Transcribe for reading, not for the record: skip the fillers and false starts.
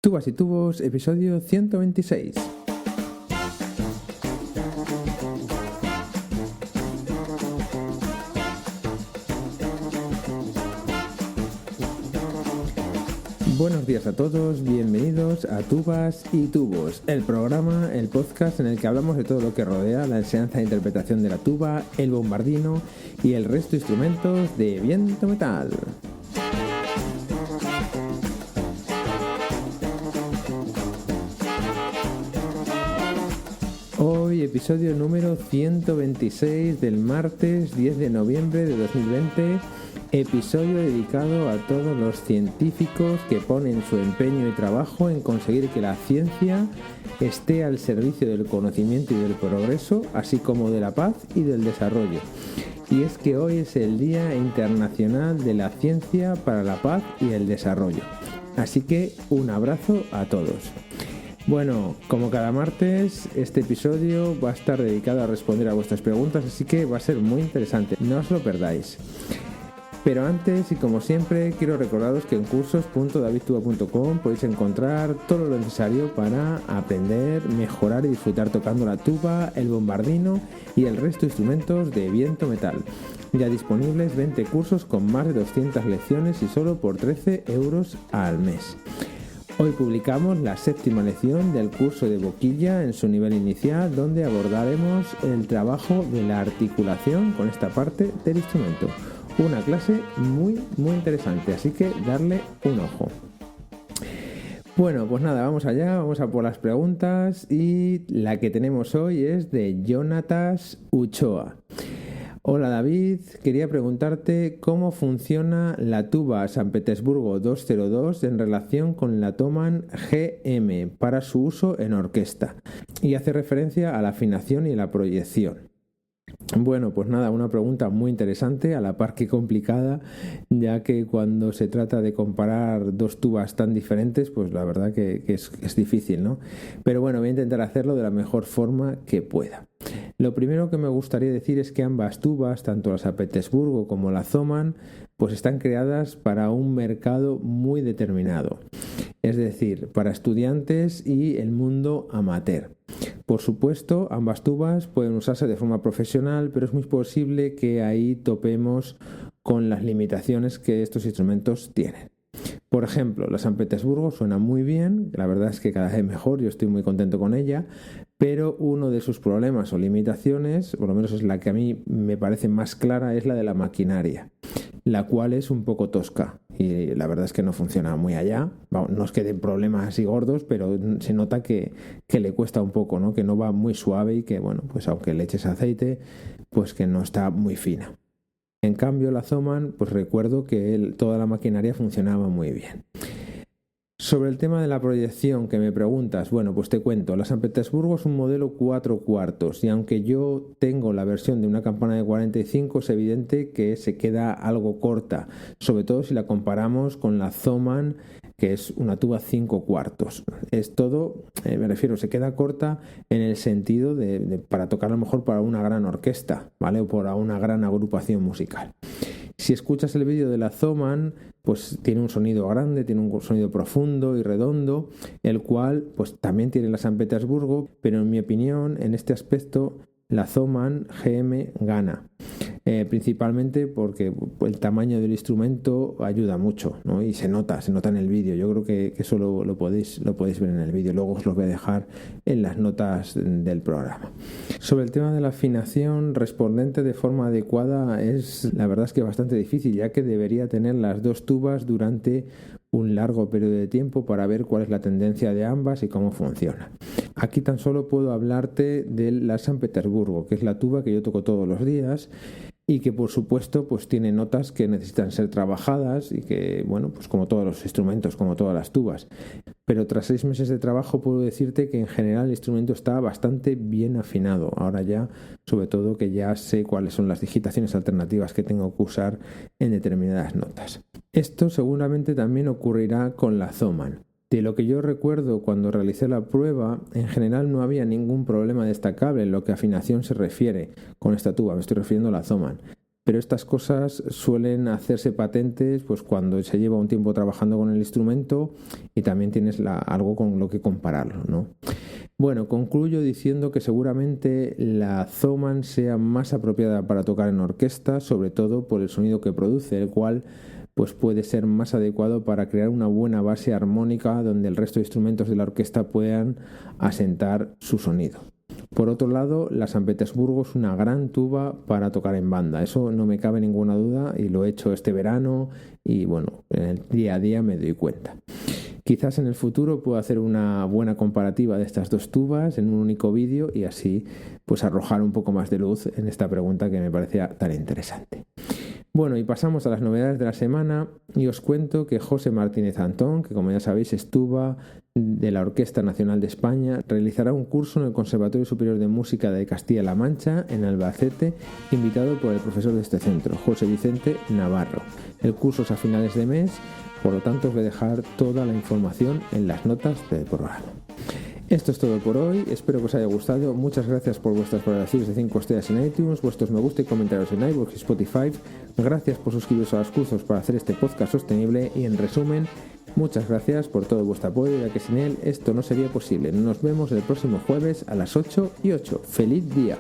Tubas y Tubos, episodio 126. Buenos días a todos, bienvenidos a Tubas y Tubos, el programa, el podcast en el que hablamos de todo lo que rodea la enseñanza e interpretación de la tuba, el bombardino y el resto de instrumentos de viento metal. Hoy episodio número 126 del martes 10 de noviembre de 2020, episodio dedicado a todos los científicos que ponen su empeño y trabajo en conseguir que la ciencia esté al servicio del conocimiento y del progreso, así como de la paz y del desarrollo. Y es que hoy es el Día Internacional de la Ciencia para la Paz y el Desarrollo. Así que un abrazo a todos. Bueno, como cada martes, este episodio va a estar dedicado a responder a vuestras preguntas, así que va a ser muy interesante, no os lo perdáis. Pero antes, y como siempre, quiero recordaros que en cursos.davidtuba.com podéis encontrar todo lo necesario para aprender, mejorar y disfrutar tocando la tuba, el bombardino y el resto de instrumentos de viento metal. Ya disponibles 20 cursos con más de 200 lecciones y solo por 13 euros al mes. Hoy publicamos la 7ª lección del curso de boquilla en su nivel inicial, donde abordaremos el trabajo de la articulación con esta parte del instrumento. Una clase muy interesante, así que darle un ojo. Bueno, pues nada, vamos allá, vamos a por las preguntas y la que tenemos hoy es de Jonatas Uchoa. Hola David, quería preguntarte cómo funciona la tuba San Petersburgo 202 en relación con la Thomann GM para su uso en orquesta y hace referencia a la afinación y la proyección. Bueno, pues nada, una pregunta muy interesante, a la par que complicada, ya que cuando se trata de comparar dos tubas tan diferentes, pues la verdad que es difícil, ¿no? Pero bueno, voy a intentar hacerlo de la mejor forma que pueda. Lo primero que me gustaría decir es que ambas tubas, tanto la San Petersburgo como la Thomann, pues están creadas para un mercado muy determinado, es decir, para estudiantes y el mundo amateur. Por supuesto, ambas tubas pueden usarse de forma profesional, pero es muy posible que ahí topemos con las limitaciones que estos instrumentos tienen. Por ejemplo, la San Petersburgo suena muy bien, la verdad es que cada vez mejor, yo estoy muy contento con ella, pero uno de sus problemas o limitaciones, por lo menos es la que a mí me parece más clara, es la de la maquinaria, la cual es un poco tosca y la verdad es que no funciona muy allá. No es que den problemas así gordos, pero se nota que le cuesta un poco, ¿no? Que no va muy suave y que, bueno, pues aunque le eches aceite, pues que no está muy fina. En cambio, la Thomann, pues recuerdo que toda la maquinaria funcionaba muy bien. Sobre el tema de la proyección que me preguntas, bueno, pues te cuento, la San Petersburgo es un modelo 4/4 y aunque yo tengo la versión de una campana de 45, es evidente que se queda algo corta, sobre todo si la comparamos con la Thomann, que es una tuba 5/4. Es todo, me refiero, se queda corta en el sentido de para tocar a lo mejor para una gran orquesta, ¿vale? O para una gran agrupación musical. Si escuchas el vídeo de la Thomann, pues tiene un sonido grande, tiene un sonido profundo y redondo, el cual pues también tiene la San Petersburgo, pero en mi opinión, en este aspecto, la Thomann GM gana. Principalmente porque el tamaño del instrumento ayuda mucho, ¿no? Y se nota en el vídeo. Yo creo que eso lo podéis ver en el vídeo. Luego os lo voy a dejar en las notas del programa. Sobre el tema de la afinación respondente de forma adecuada, la verdad es que bastante difícil, ya que debería tener las dos tubas durante un largo periodo de tiempo para ver cuál es la tendencia de ambas y cómo funciona. Aquí tan solo puedo hablarte de la San Petersburgo, que es la tuba que yo toco todos los días y que por supuesto pues tiene notas que necesitan ser trabajadas y que, bueno, pues como todos los instrumentos, como todas las tubas. Pero tras 6 meses de trabajo puedo decirte que en general el instrumento está bastante bien afinado. Ahora ya, sobre todo que ya sé cuáles son las digitaciones alternativas que tengo que usar en determinadas notas. Esto seguramente también ocurrirá con la Thomann. De lo que yo recuerdo cuando realicé la prueba, en general no había ningún problema destacable en lo que a afinación se refiere con esta tuba, me estoy refiriendo a la Thomann. pero estas cosas suelen hacerse patentes pues cuando se lleva un tiempo trabajando con el instrumento y también tienes algo con lo que compararlo, ¿no? Bueno, concluyo diciendo que seguramente la Thomann sea más apropiada para tocar en orquesta, sobre todo por el sonido que produce, el cual pues puede ser más adecuado para crear una buena base armónica donde el resto de instrumentos de la orquesta puedan asentar su sonido. Por otro lado, la San Petersburgo es una gran tuba para tocar en banda, eso no me cabe ninguna duda y lo he hecho este verano y bueno, en el día a día me doy cuenta. Quizás en el futuro pueda hacer una buena comparativa de estas dos tubas en un único vídeo y así pues arrojar un poco más de luz en esta pregunta que me parecía tan interesante. Bueno, y pasamos a las novedades de la semana y os cuento que José Martínez Antón, que como ya sabéis es tuba de la Orquesta Nacional de España, realizará un curso en el Conservatorio Superior de Música de Castilla-La Mancha, en Albacete, invitado por el profesor de este centro, José Vicente Navarro. El curso es a finales de mes, por lo tanto os voy a dejar toda la información en las notas del programa. Esto es todo por hoy, espero que os haya gustado, muchas gracias por vuestras valoraciones de 5 estrellas en iTunes, vuestros me gusta y comentarios en iVoox y Spotify, gracias por suscribiros a los cursos para hacer este podcast sostenible y en resumen, muchas gracias por todo vuestro apoyo, ya que sin él esto no sería posible. Nos vemos el próximo jueves a las 8:08. ¡Feliz día!